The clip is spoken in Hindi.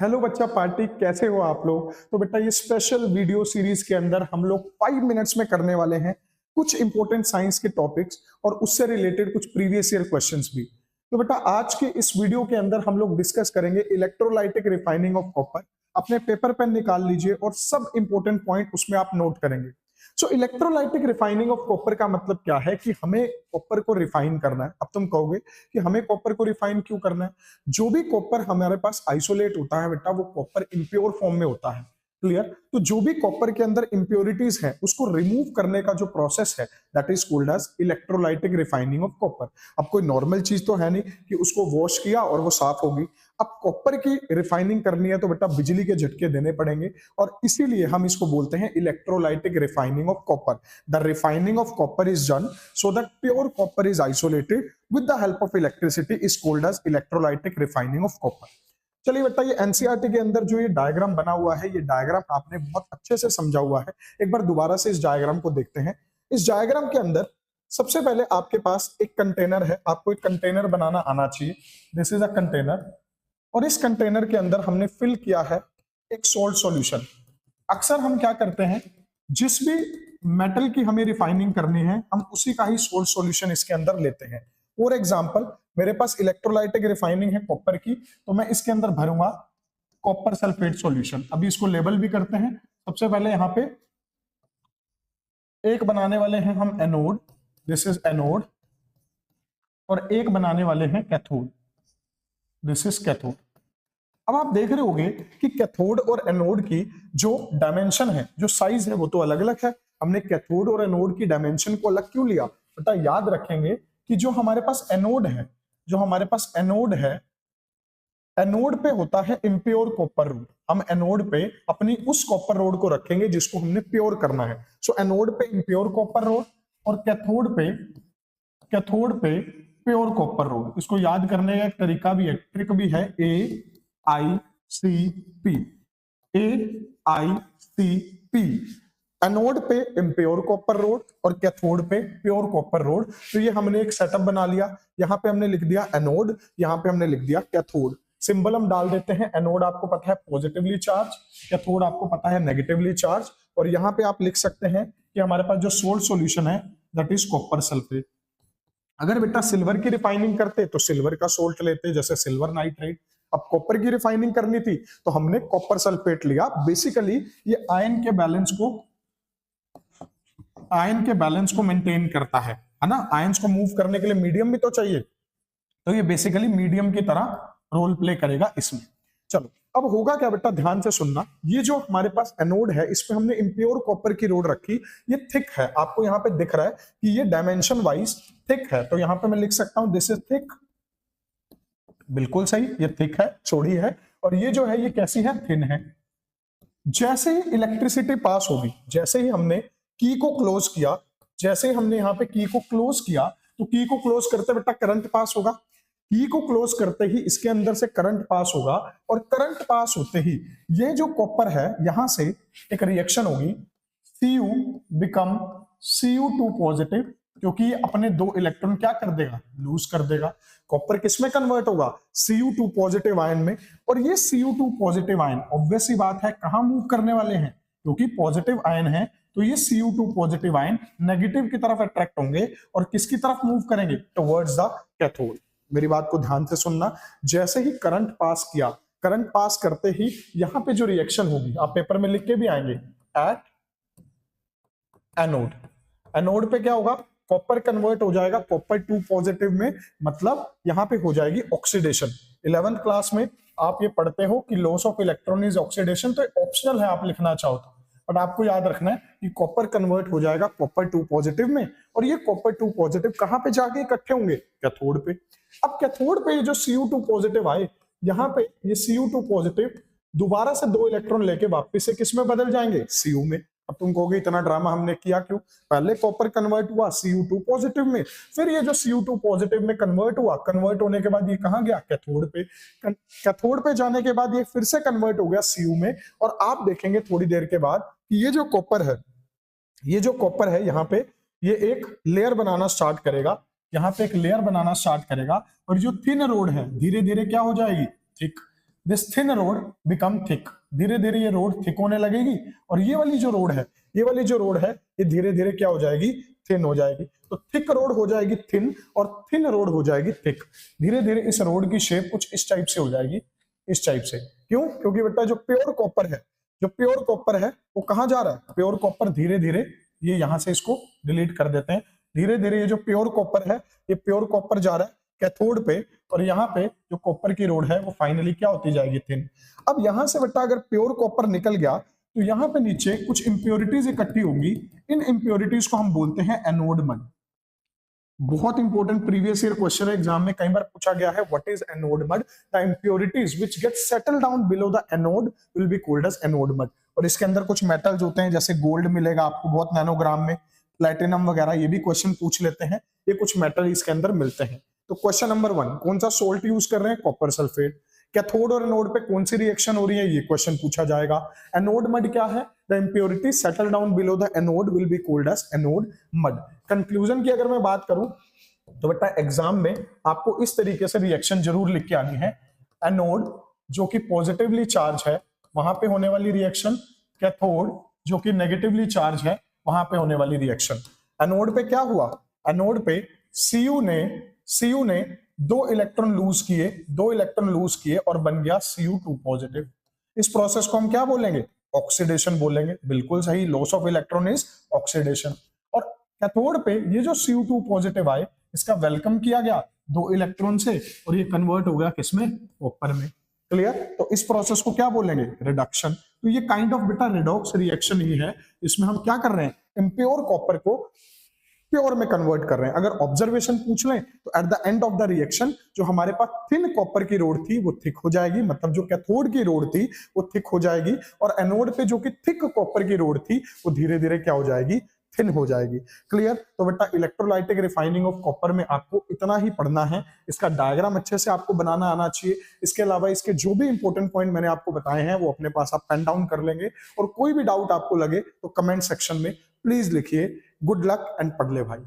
हेलो बच्चा पार्टी, कैसे हो आप लोग। तो बेटा ये स्पेशल वीडियो सीरीज के अंदर हम लोग 5 मिनट्स में करने वाले हैं कुछ इंपॉर्टेंट साइंस के टॉपिक्स और उससे रिलेटेड कुछ प्रीवियस ईयर क्वेश्चंस भी। तो बेटा आज के इस वीडियो के अंदर हम लोग डिस्कस करेंगे इलेक्ट्रोलाइटिक रिफाइनिंग ऑफ कॉपर। अपने पेपर पेन निकाल लीजिए और सब इंपॉर्टेंट पॉइंट उसमें आप नोट करेंगे। सो इलेक्ट्रोलाइटिक रिफाइनिंग ऑफ कॉपर का मतलब क्या है कि हमें कॉपर को रिफाइन करना है। अब तुम कहोगे कि हमें कॉपर को रिफाइन क्यों करना है। जो भी कॉपर हमारे पास आइसोलेट होता है बेटा, वो कॉपर इम्प्योर फॉर्म में होता है। क्लियर। तो जो भी कॉपर के अंदर इम्प्योरिटीज है उसको रिमूव करने का जो प्रोसेस है that is called as electrolytic refining of copper. अब कोई नॉर्मल चीज तो है नहीं कि उसको वॉश किया और वो साफ होगी। अब कॉपर की रिफाइनिंग करनी है तो बेटा बिजली के झटके देने पड़ेंगे और इसीलिए हम इसको बोलते हैं electrolytic refining of copper. The refining of copper is done so that pure copper is isolated with the help of electricity is called as electrolytic refining of copper. चलिए बेटा ये एनसीईआरटी के अंदर जो ये डायग्राम बना हुआ है, ये डायग्राम आपने बहुत अच्छे से समझा हुआ है। एक बार दोबारा से इस डायग्राम को देखते हैं। इस डायग्राम के अंदर सबसे पहले आपके पास एक कंटेनर है, आपको एक कंटेनर बनाना आना चाहिए। दिस इज अ कंटेनर और इस कंटेनर के अंदर हमने फिल किया है एक सोल्ट सॉल्यूशन। अक्सर हम क्या करते हैं, जिस भी मेटल की हमें रिफाइनिंग करनी है हम उसी का ही सोल्ट सॉल्यूशन इसके अंदर लेते हैं। फॉर एग्जांपल मेरे पास इलेक्ट्रोलाइटिक रिफाइनिंग है कॉपर की, तो मैं इसके अंदर भरूंगा कॉपर सल्फेट सॉल्यूशन। अभी इसको लेबल भी करते हैं। सबसे पहले यहाँ पे एक बनाने वाले हैं हम एनोड, दिस इज एनोड, और एक बनाने वाले हैं कैथोड, दिस इज कैथोड। अब आप देख रहे होंगे कि कैथोड और एनोड की जो डायमेंशन है, जो साइज है, वो तो अलग अलग है। हमने कैथोड और एनोड की डायमेंशन को अलग क्यों लिया बेटा, याद रखेंगे कि जो हमारे पास एनोड है, जो हमारे पास एनोड है, एनोड पे होता है इम्प्योर कॉपर रोड। हम एनोड पे अपनी उस कॉपर रोड को रखेंगे जिसको हमने प्योर करना है। सो एनोड पे इम्प्योर कॉपर रोड और कैथोड पे प्योर कॉपर रोड। इसको याद करने का एक तरीका भी है, ट्रिक भी है, AICP, AICP। एनोड पे इम्प्योर कॉपर रोड और कैथोड पे प्योर कॉपर रोड। तो ये हमने एक सेटअप बना लिया। यहाँ पे हमने लिख दिया एनोड, यहाँ पे हमने लिख दिया कैथोड। सिंबल हम डाल देते हैं। एनोड आपको पता है पॉजिटिवली चार्ज, कैथोड आपको पता है नेगेटिवली चार्ज। और यहाँ पे आप लिख सकते हैं कि हमारे पास जो सोल्ट सॉल्यूशन है दैट इज कॉपर सल्फेट। अगर बेटा सिल्वर की रिफाइनिंग करते तो सिल्वर का सोल्ट लेते, जैसे सिल्वर नाइट्रेट। अब कॉपर की रिफाइनिंग करनी थी तो हमने कॉपर सल्फेट लिया। बेसिकली ये आयन के बैलेंस को मेंटेन करता है ना। आयंस को मूव करने के लिए मीडियम भी तो चाहिए, तो ये बेसिकली मीडियम की तरह रोल प्ले करेगा इसमें। चलो अब होगा क्या बेटा, ध्यान से सुनना। ये जो हमारे पास एनोड है इस पे हमने इम्प्योर कॉपर की रोड रखी। ये थिक है, आपको यहाँ पे दिख रहा है कि ये डायमेंशन वाइज थिक है। तो यहाँ पे मैं लिख सकता हूं दिस इज थिक, बिल्कुल सही, ये थिक है, चौड़ी है। और ये जो है ये कैसी है, थिन है। जैसे ही इलेक्ट्रिसिटी पास होगी, जैसे ही हमने की को क्लोज किया, जैसे ही हमने यहाँ पे की को क्लोज किया, तो की को क्लोज करते बेटा करंट पास होगा। की को क्लोज करते ही इसके अंदर से करंट पास होगा और करंट पास होते ही ये जो कॉपर है यहां से एक रिएक्शन होगी, Cu बिकम Cu2 पॉजिटिव, क्योंकि ये अपने 2 इलेक्ट्रॉन क्या कर देगा, लूज कर देगा। कॉपर किस में कन्वर्ट होगा, Cu2 पॉजिटिव आयन में। और ये Cu2 पॉजिटिव आयन ऑब्वियस सी बात है कहां मूव करने वाले हैं, क्योंकि पॉजिटिव आयन है तो ये Cu2 पॉजिटिव आयन नेगेटिव की तरफ अट्रैक्ट होंगे और किसकी तरफ मूव करेंगे, टुवर्ड्स द कैथोड। मेरी बात को ध्यान से सुनना। जैसे ही करंट पास किया, करंट पास करते ही यहां पे जो रिएक्शन होगी, आप पेपर में लिख के भी आएंगे, एट एनोड। एनोड पे क्या होगा, कॉपर कन्वर्ट हो जाएगा कॉपर 2 पॉजिटिव में, मतलब यहां पे हो जाएगी ऑक्सीडेशन। 11th क्लास में आप ये पढ़ते हो कि loss of electron is oxidation, तो ऑप्शनल है आप लिखना चाहो तो, बट आपको याद रखना है कि कॉपर कन्वर्ट हो जाएगा कॉपर 2 पॉजिटिव में। और ये कॉपर 2 पॉजिटिव कहां पे जाके इकट्ठे होंगे, कैथोड पे। अब कैथोड पे ये जो Cu2 पॉजिटिव आए, यहाँ पे ये Cu2 पॉजिटिव दोबारा से 2 इलेक्ट्रॉन लेके वापस से किस में बदल जाएंगे, Cu में। अब तुम कहोगे इतना ड्रामा हमने किया क्यों, पहले कॉपर कन्वर्ट हुआ Cu2 पॉजिटिव में, फिर ये जो Cu2 पॉजिटिव में कन्वर्ट हुआ, कन्वर्ट होने के बाद ये कहां गया, कैथोड पे। कैथोड पे जाने के बाद ये फिर से कन्वर्ट हो गया Cu में। और आप देखेंगे थोड़ी देर के बाद कि ये जो कॉपर है, ये जो कॉपर है यहाँ पे ये एक लेयर बनाना स्टार्ट करेगा, यहाँ पे एक लेयर बनाना स्टार्ट करेगा। और जो थिन रोड है धीरे धीरे क्या हो जाएगी, thick. This thin road become thick, धीरे धीरे ये रोड थिक होने लगेगी, और ये वाली जो रोड है, ये वाली जो रोड है, ये धीरे धीरे क्या हो जाएगी, थिन हो जाएगी। तो थिक रोड हो जाएगी थिन, और थिन रोड हो जाएगी थिक। धीरे धीरे इस रोड की शेप कुछ इस टाइप से हो जाएगी, इस टाइप से। क्यों? क्योंकि बेटा जो प्योर कॉपर है, जो प्योर कॉपर है वो कहां जा रहा है, प्योर कॉपर धीरे धीरे, ये यहां से इसको डिलीट कर देते हैं, धीरे धीरे ये जो प्योर कॉपर है, ये प्योर कॉपर जा रहा है कैथोड पे, और यहाँ पे जो कॉपर की रोड है वो फाइनली क्या होती जाएगी, थिन। अब यहां से बेटा अगर प्योर कॉपर निकल गया तो यहाँ पे नीचे कुछ इंप्योरिटीज इकट्ठी होंगी, इन इंप्योरिटीज को हम बोलते हैं एनोड मड। बहुत इंपॉर्टेंट प्रीवियस ईयर क्वेश्चन है, एग्जाम में कई बार पूछा गया है, what is anode mud. The impurities which get settle down below the anode will be called as anode mud. और इसके अंदर कुछ मेटल्स होते हैं, जैसे गोल्ड मिलेगा आपको बहुत नैनोग्राम में, प्लेटिनम वगैरह, ये भी क्वेश्चन पूछ लेते हैं, ये कुछ मेटल इसके अंदर मिलते हैं। तो क्वेश्चन नंबर 1, कौन सा सोल्ट यूज कर रहे हैं, कॉपर सल्फेट। कैथोड और एनोड पे कौन सी रिएक्शन हो रही है, ये क्वेश्चन पूछा जाएगा। एनोड मड क्या है, the impurity settle down below the anode will be called as anode mud. Conclusion की अगर मैं बात करूं तो बेटा एग्जाम में आपको इस तरीके से रिएक्शन जरूर लिख के आनी है। एनोड जो कि पॉजिटिवली चार्ज है, वहां पे होने वाली रिएक्शन, कैथोड जो कि नेगेटिवली चार्ज है, वहां पे होने वाली रिएक्शन। एनोड पे क्या हुआ, एनोड पे Cu ने 2 इलेक्ट्रॉन लूज किए और बन गया Cu2 पॉजिटिव। इस प्रोसेस को हम क्या बोलेंगे, ऑक्सीडेशन बोलेंगे। बिल्कुल सही, loss of electron is oxidation. और कैथोड पे ये जो Cu2 पॉजिटिव आए, इसका वेलकम किया गया 2 इलेक्ट्रॉन से, और ये कन्वर्ट हो गया किसमें, कॉपर में। क्लियर? तो इस प्रोसेस को क्या बोलेंगे, रिडक्शन। तो ये काइंड ऑफ बेटा रिडॉक्स रिएक्शन ही है। इसमें हम क्या कर रहे हैं, इम्प्योर कॉपर को प्योर में कन्वर्ट कर रहे हैं। अगर ऑब्जर्वेशन पूछ लें तो at the end of the reaction जो हमारे पास थिन कॉपर की रोड थी वो थिक हो जाएगी, मतलब जो कैथोड की रोड थी वो थिक हो जाएगी, और एनोड पे जो कि थिक कॉपर की रोड थी वो धीरे धीरे क्या हो जाएगी, थिन हो जाएगी। क्लियर? तो बेटा इलेक्ट्रोलाइटिक रिफाइनिंग ऑफ कॉपर में आपको इतना ही पढ़ना है, इसका डायग्राम अच्छे से आपको बनाना आना चाहिए। इसके अलावा इसके जो भी इंपॉर्टेंट पॉइंट मैंने आपको बताए हैं वो अपने पास आप पेन डाउन कर लेंगे, और कोई भी डाउट आपको लगे तो कमेंट सेक्शन में प्लीज लिखिए। गुड लक एंड पढ़ ले भाई।